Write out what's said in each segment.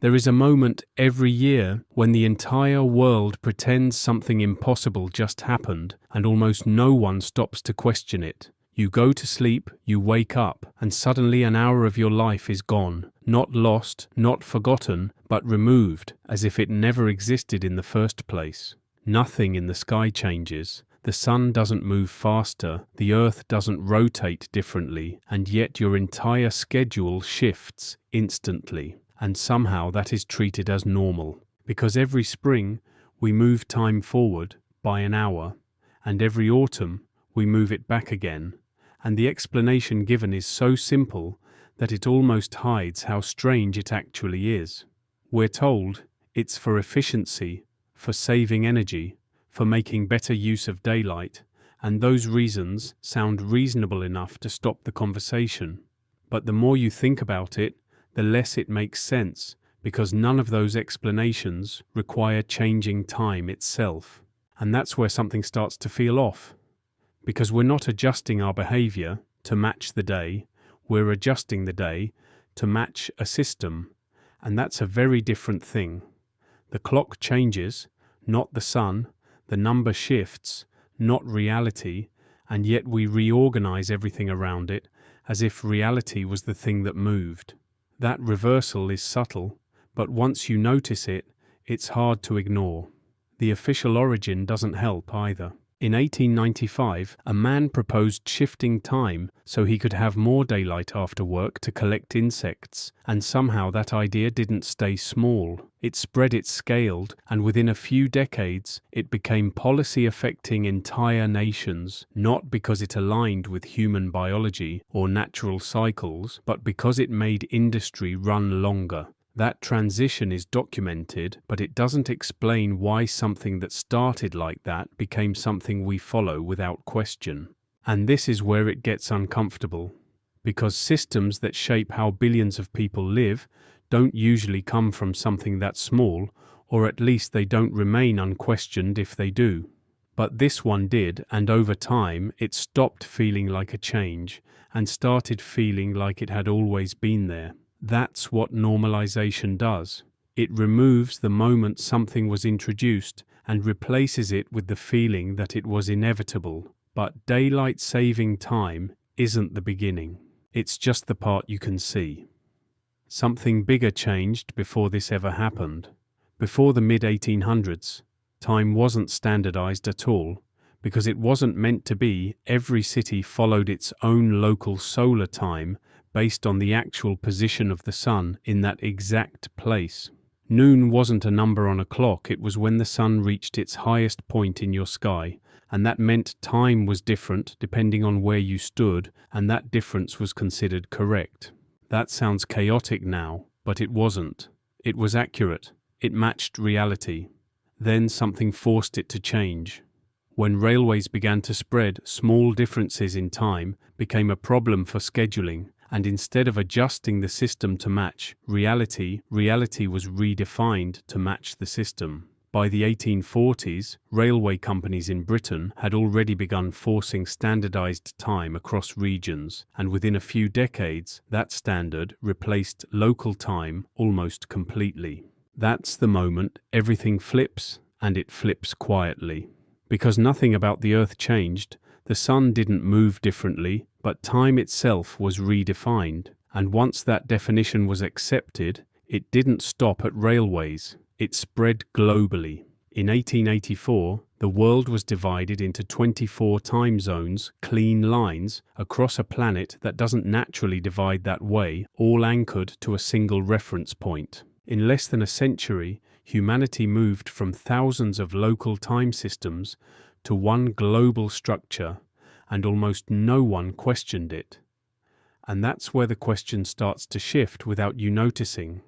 There is a moment every year when the entire world pretends something impossible just happened and almost no one stops to question it. You go to sleep, you wake up, and suddenly an hour of your life is gone. Not lost, not forgotten, but removed, as if it never existed in the first place. Nothing in the sky changes. The sun doesn't move faster, the earth doesn't rotate differently, and yet your entire schedule shifts instantly. And somehow that is treated as normal. Because every spring we move time forward by an hour, and every autumn we move it back again. And the explanation given is so simple that it almost hides how strange it actually is. We're told it's for efficiency, for saving energy, for making better use of daylight, and those reasons sound reasonable enough to stop the conversation. But the more you think about it, the less it makes sense, because none of those explanations require changing time itself. And that's where something starts to feel off. Because we're not adjusting our behavior to match the day, we're adjusting the day to match a system, and that's a very different thing. The clock changes, not the sun, the number shifts, not reality, and yet we reorganize everything around it as if reality was the thing that moved. That reversal is subtle, but once you notice it, it's hard to ignore. The official origin doesn't help either. In 1895, a man proposed shifting time so he could have more daylight after work to collect insects, and somehow that idea didn't stay small. It spread, it scaled, and within a few decades, it became policy affecting entire nations, not because it aligned with human biology or natural cycles, but because it made industry run longer. That transition is documented, but it doesn't explain why something that started like that became something we follow without question. And this is where it gets uncomfortable, because systems that shape how billions of people live don't usually come from something that small, or at least they don't remain unquestioned if they do. But this one did, and over time it stopped feeling like a change and started feeling like it had always been there. That's what normalization does. It removes the moment something was introduced and replaces it with the feeling that it was inevitable. But daylight saving time isn't the beginning. It's just the part you can see. Something bigger changed before this ever happened. Before the mid-1800s, time wasn't standardized at all, because it wasn't meant to be. Every city followed its own local solar time based on the actual position of the sun in that exact place. Noon wasn't a number on a clock, it was when the sun reached its highest point in your sky, and that meant time was different depending on where you stood, and that difference was considered correct. That sounds chaotic now, but it wasn't. It was accurate. It matched reality. Then something forced it to change. When railways began to spread, small differences in time became a problem for scheduling, and instead of adjusting the system to match reality was redefined to match the system. By the 1840s, railway companies in Britain had already begun forcing standardized time across regions, and within a few decades, that standard replaced local time almost completely. That's the moment everything flips, and it flips quietly. Because nothing about the Earth changed, the sun didn't move differently, but time itself was redefined, and once that definition was accepted, it didn't stop at railways. It spread globally. In 1884, the world was divided into 24 time zones, clean lines, across a planet that doesn't naturally divide that way, all anchored to a single reference point. In less than a century, humanity moved from thousands of local time systems to one global structure, and almost no one questioned it. And that's where the question starts to shift without you noticing.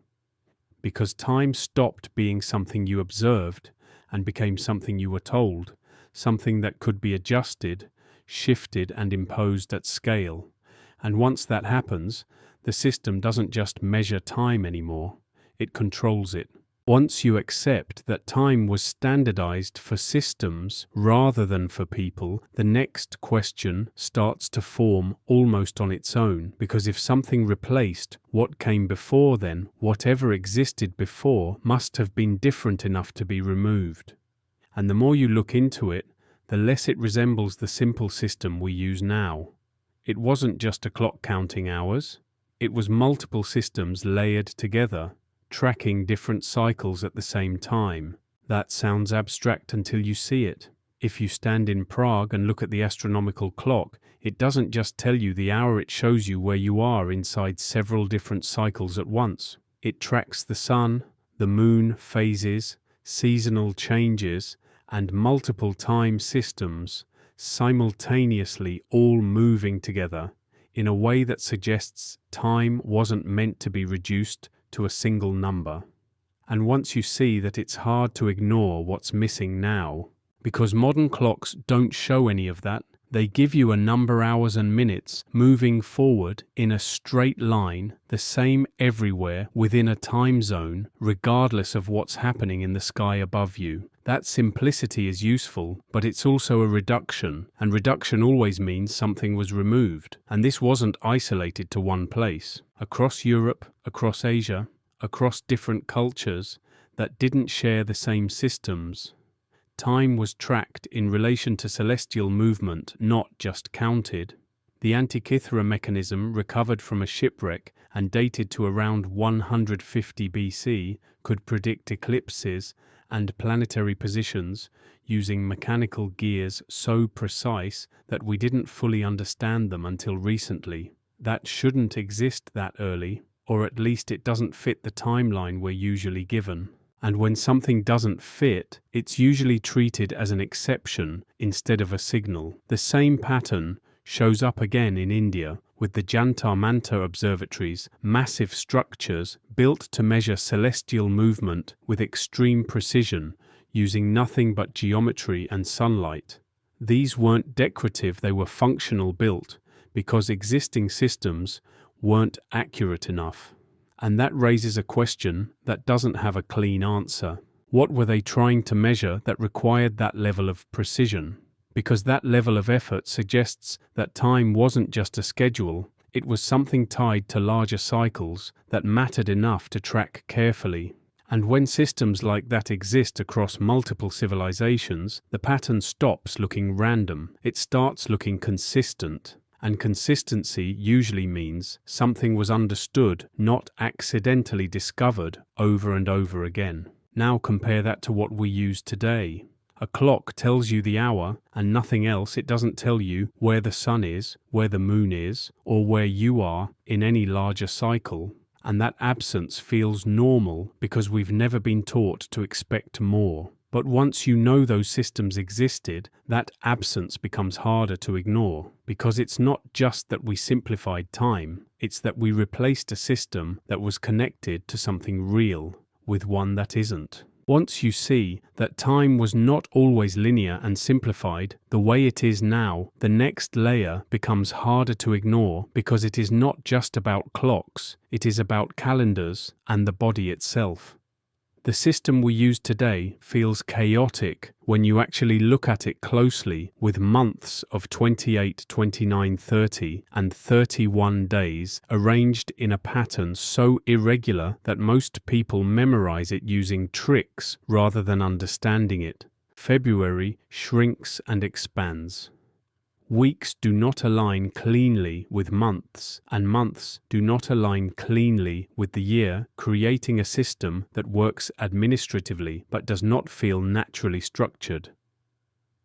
Because time stopped being something you observed and became something you were told, something that could be adjusted, shifted, and imposed at scale. And once that happens, the system doesn't just measure time anymore, it controls it. Once you accept that time was standardized for systems rather than for people, the next question starts to form almost on its own, because if something replaced what came before, then whatever existed before must have been different enough to be removed. And the more you look into it, the less it resembles the simple system we use now. It wasn't just a clock counting hours, it was multiple systems layered together, tracking different cycles at the same time. That sounds abstract until you see it. If you stand in Prague and look at the astronomical clock, it doesn't just tell you the hour, it shows you where you are inside several different cycles at once. It tracks the sun, the moon, phases, seasonal changes, and multiple time systems simultaneously all moving together in a way that suggests time wasn't meant to be reduced to a single number. And once you see that, it's hard to ignore what's missing now, because modern clocks don't show any of that. They give you a number, hours and minutes, moving forward in a straight line, the same everywhere within a time zone, regardless of what's happening in the sky above you. That simplicity is useful, but it's also a reduction, and reduction always means something was removed. And this wasn't isolated to one place. Across Europe, across Asia, across different cultures that didn't share the same systems, time was tracked in relation to celestial movement, not just counted. The Antikythera mechanism, recovered from a shipwreck and dated to around 150 BC, could predict eclipses and planetary positions using mechanical gears so precise that we didn't fully understand them until recently. That shouldn't exist that early, or at least it doesn't fit the timeline we're usually given. And when something doesn't fit, it's usually treated as an exception instead of a signal. The same pattern shows up again in India with the Jantar Mantar observatories, massive structures built to measure celestial movement with extreme precision, using nothing but geometry and sunlight. These weren't decorative, they were functional, built because existing systems weren't accurate enough. And that raises a question that doesn't have a clean answer. What were they trying to measure that required that level of precision? Because that level of effort suggests that time wasn't just a schedule, it was something tied to larger cycles that mattered enough to track carefully. And when systems like that exist across multiple civilizations, the pattern stops looking random. It starts looking consistent. And consistency usually means something was understood, not accidentally discovered over and over again. Now compare that to what we use today. A clock tells you the hour and nothing else. It doesn't tell you where the sun is, where the moon is, or where you are in any larger cycle. And that absence feels normal because we've never been taught to expect more. But once you know those systems existed, that absence becomes harder to ignore, because it's not just that we simplified time, it's that we replaced a system that was connected to something real with one that isn't. Once you see that time was not always linear and simplified the way it is now, the next layer becomes harder to ignore, because it is not just about clocks, it is about calendars and the body itself. The system we use today feels chaotic when you actually look at it closely, with months of 28, 29, 30, and 31 days arranged in a pattern so irregular that most people memorize it using tricks rather than understanding it. February shrinks and expands. Weeks do not align cleanly with months, and months do not align cleanly with the year, creating a system that works administratively but does not feel naturally structured.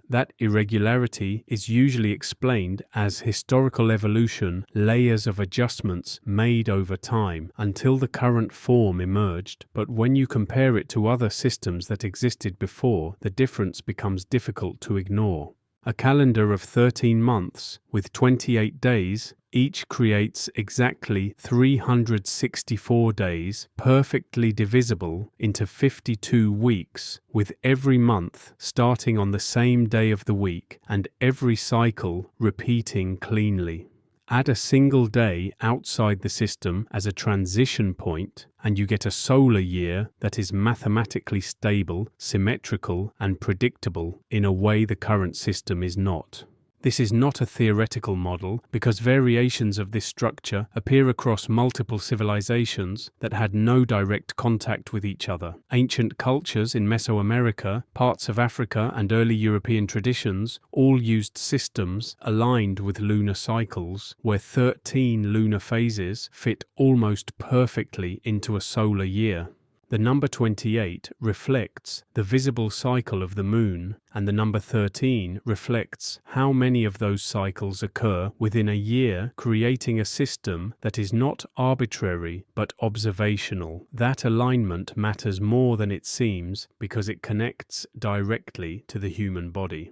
That irregularity is usually explained as historical evolution, layers of adjustments made over time until the current form emerged. But when you compare it to other systems that existed before, the difference becomes difficult to ignore. A calendar of 13 months with 28 days each creates exactly 364 days, perfectly divisible into 52 weeks, with every month starting on the same day of the week and every cycle repeating cleanly. Add a single day outside the system as a transition point, and you get a solar year that is mathematically stable, symmetrical, and predictable in a way the current system is not. This is not a theoretical model because variations of this structure appear across multiple civilizations that had no direct contact with each other. Ancient cultures in Mesoamerica, parts of Africa, and early European traditions all used systems aligned with lunar cycles, where 13 lunar phases fit almost perfectly into a solar year. The number 28 reflects the visible cycle of the moon, and the number 13 reflects how many of those cycles occur within a year, creating a system that is not arbitrary but observational. That alignment matters more than it seems because it connects directly to the human body.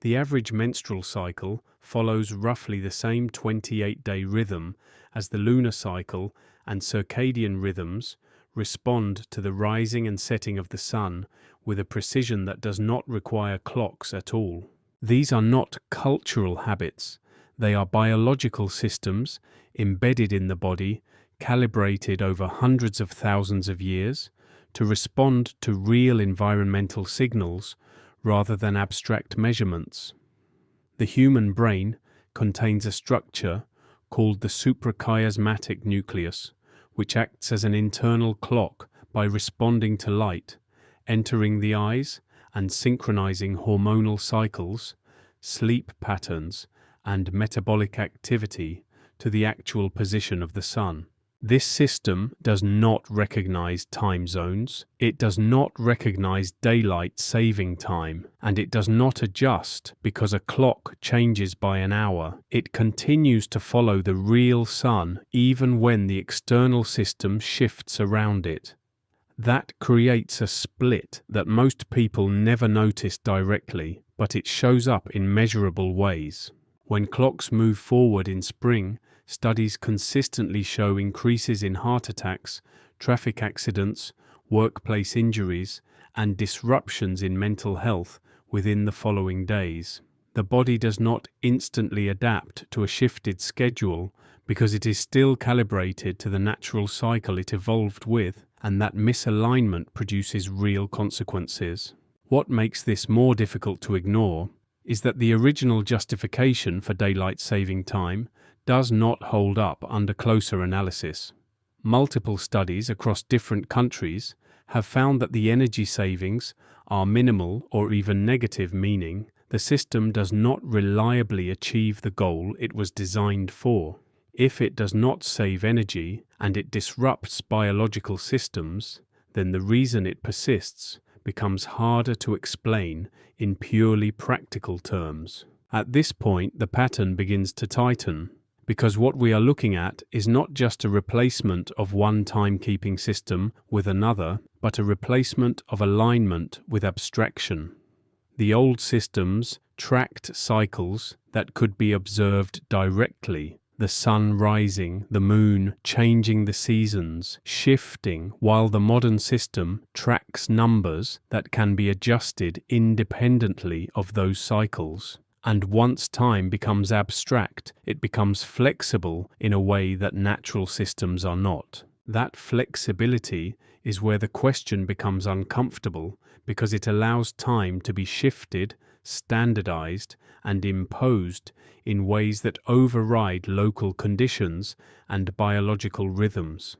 The average menstrual cycle follows roughly the same 28-day rhythm as the lunar cycle, and circadian rhythms respond to the rising and setting of the sun with a precision that does not require clocks at all. These are not cultural habits, they are biological systems embedded in the body, calibrated over hundreds of thousands of years to respond to real environmental signals rather than abstract measurements. The human brain contains a structure called the suprachiasmatic nucleus, which acts as an internal clock by responding to light, entering the eyes and synchronizing hormonal cycles, sleep patterns, and metabolic activity to the actual position of the sun. This system does not recognize time zones, it does not recognize daylight saving time, and it does not adjust because a clock changes by an hour. It continues to follow the real sun even when the external system shifts around it. That creates a split that most people never notice directly, but it shows up in measurable ways. When clocks move forward in spring, studies consistently show increases in heart attacks, traffic accidents, workplace injuries, and disruptions in mental health within the following days. The body does not instantly adapt to a shifted schedule because it is still calibrated to the natural cycle it evolved with, and that misalignment produces real consequences. What makes this more difficult to ignore is that the original justification for daylight saving time does not hold up under closer analysis. Multiple studies across different countries have found that the energy savings are minimal or even negative, meaning the system does not reliably achieve the goal it was designed for. If it does not save energy and it disrupts biological systems, then the reason it persists becomes harder to explain in purely practical terms. At this point, the pattern begins to tighten, because what we are looking at is not just a replacement of one timekeeping system with another, but a replacement of alignment with abstraction. The old systems tracked cycles that could be observed directly, the sun rising, the moon changing the seasons, shifting, while the modern system tracks numbers that can be adjusted independently of those cycles. And once time becomes abstract, it becomes flexible in a way that natural systems are not. That flexibility is where the question becomes uncomfortable because it allows time to be shifted, standardized, and imposed in ways that override local conditions and biological rhythms.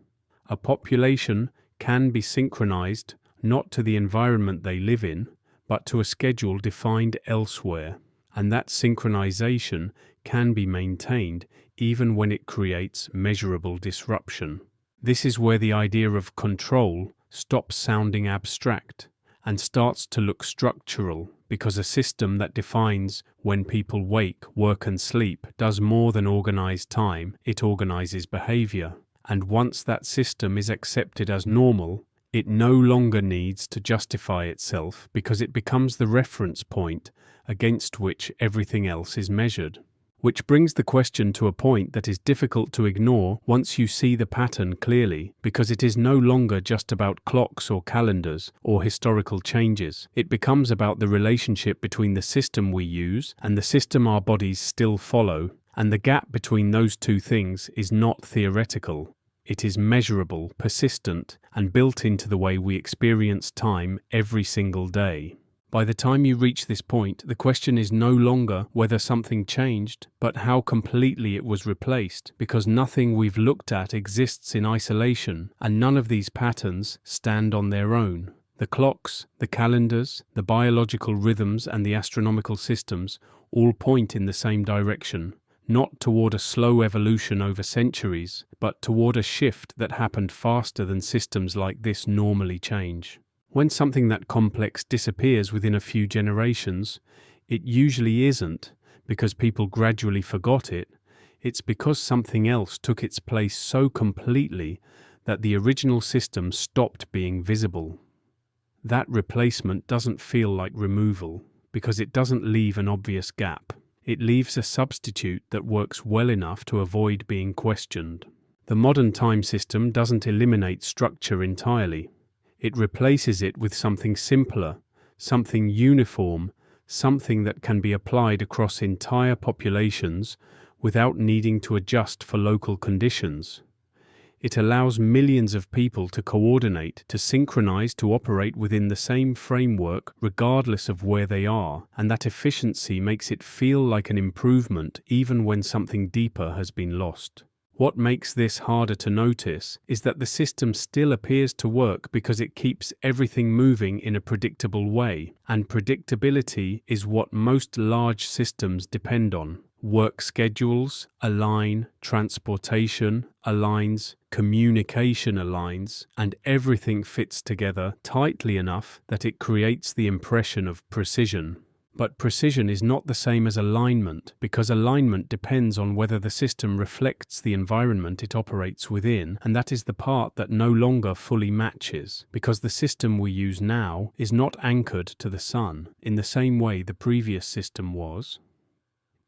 A population can be synchronized not to the environment they live in, but to a schedule defined elsewhere. And that synchronization can be maintained even when it creates measurable disruption. This is where the idea of control stops sounding abstract and starts to look structural, because a system that defines when people wake, work, and sleep does more than organize time, it organizes behavior. And once that system is accepted as normal, it no longer needs to justify itself because it becomes the reference point against which everything else is measured. Which brings the question to a point that is difficult to ignore once you see the pattern clearly, because it is no longer just about clocks or calendars or historical changes. It becomes about the relationship between the system we use and the system our bodies still follow, And the gap between those two things is not theoretical. It is measurable, persistent, and built into the way we experience time every single day. By the time you reach this point, the question is no longer whether something changed, but how completely it was replaced, because nothing we've looked at exists in isolation, and none of these patterns stand on their own. The clocks, the calendars, the biological rhythms, and the astronomical systems all point in the same direction, not toward a slow evolution over centuries, but toward a shift that happened faster than systems like this normally change. When something that complex disappears within a few generations, it usually isn't because people gradually forgot it. It's because something else took its place so completely that the original system stopped being visible. That replacement doesn't feel like removal because it doesn't leave an obvious gap. It leaves a substitute that works well enough to avoid being questioned. The modern time system doesn't eliminate structure entirely. It replaces it with something simpler, something uniform, something that can be applied across entire populations without needing to adjust for local conditions. It allows millions of people to coordinate, to synchronize, to operate within the same framework regardless of where they are, and that efficiency makes it feel like an improvement even when something deeper has been lost. What makes this harder to notice is that the system still appears to work because it keeps everything moving in a predictable way, and predictability is what most large systems depend on. Work schedules align, transportation aligns, communication aligns, and everything fits together tightly enough that it creates the impression of precision. But precision is not the same as alignment, because alignment depends on whether the system reflects the environment it operates within, and that is the part that no longer fully matches, because the system we use now is not anchored to the sun in the same way the previous system was.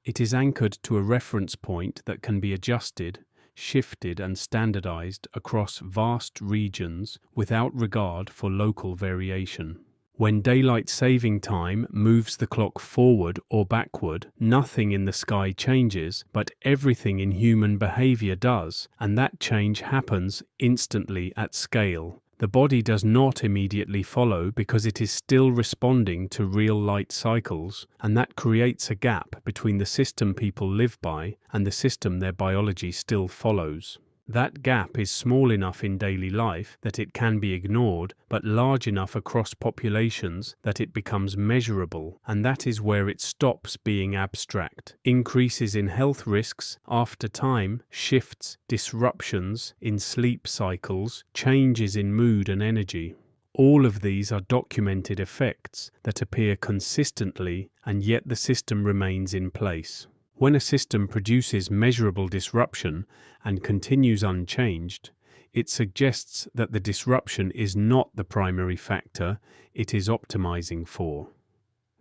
It is anchored to a reference point that can be adjusted, shifted, and standardized across vast regions without regard for local variation. When daylight saving time moves the clock forward or backward, nothing in the sky changes, but everything in human behavior does, and that change happens instantly at scale. The body does not immediately follow because it is still responding to real light cycles, and that creates a gap between the system people live by and the system their biology still follows. That gap is small enough in daily life that it can be ignored, but large enough across populations that it becomes measurable, and that is where it stops being abstract. Increases in health risks after time, shifts, disruptions in sleep cycles, changes in mood and energy. All of these are documented effects that appear consistently, and yet the system remains in place. When a system produces measurable disruption and continues unchanged, it suggests that the disruption is not the primary factor it is optimizing for.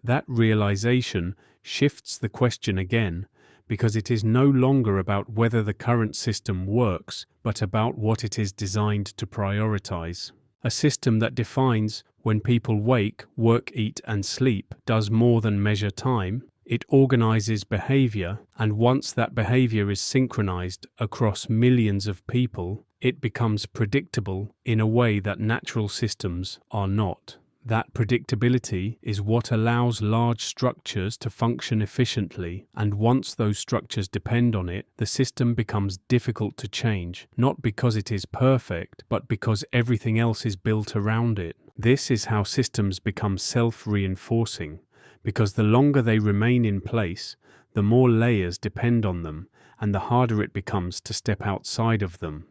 That realization shifts the question again, because it is no longer about whether the current system works, but about what it is designed to prioritize. A system that defines when people wake, work, eat, and sleep does more than measure time. It organizes behavior, and once that behavior is synchronized across millions of people, it becomes predictable in a way that natural systems are not. That predictability is what allows large structures to function efficiently, and once those structures depend on it, the system becomes difficult to change, not because it is perfect, but because everything else is built around it. This is how systems become self-reinforcing, because the longer they remain in place, the more layers depend on them, and the harder it becomes to step outside of them.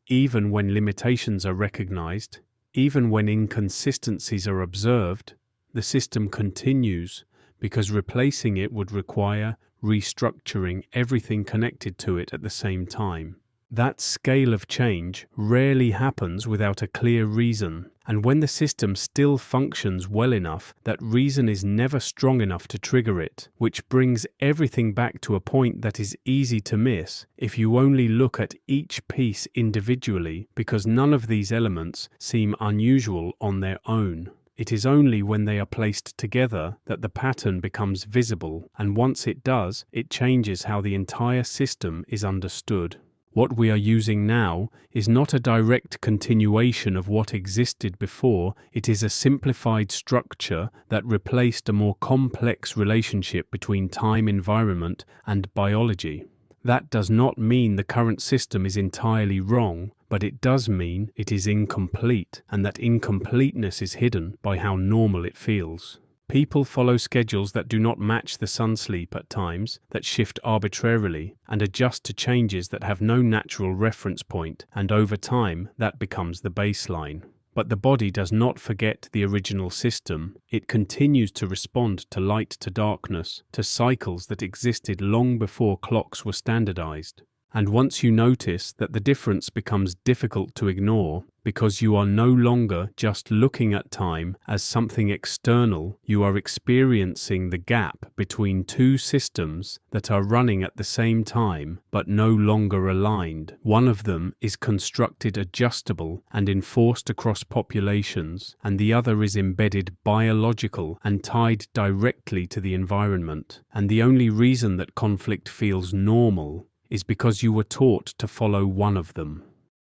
Even when limitations are recognized, even when inconsistencies are observed, the system continues, because replacing it would require restructuring everything connected to it at the same time. That scale of change rarely happens without a clear reason, and when the system still functions well enough, that reason is never strong enough to trigger it, which brings everything back to a point that is easy to miss if you only look at each piece individually, because none of these elements seem unusual on their own. It is only when they are placed together that the pattern becomes visible, and once it does, it changes how the entire system is understood. What we are using now is not a direct continuation of what existed before, it is a simplified structure that replaced a more complex relationship between time, environment, and biology. That does not mean the current system is entirely wrong, but it does mean it is incomplete, and that incompleteness is hidden by how normal it feels. People follow schedules that do not match the sun sleep at times, that shift arbitrarily, and adjust to changes that have no natural reference point, and over time, that becomes the baseline. But the body does not forget the original system. It continues to respond to light, to darkness, to cycles that existed long before clocks were standardized. And once you notice that the difference becomes difficult to ignore, because you are no longer just looking at time as something external, you are experiencing the gap between two systems that are running at the same time but no longer aligned. One of them is constructed adjustable and enforced across populations, and the other is embedded biological and tied directly to the environment. And the only reason that conflict feels normal is because you were taught to follow one of them.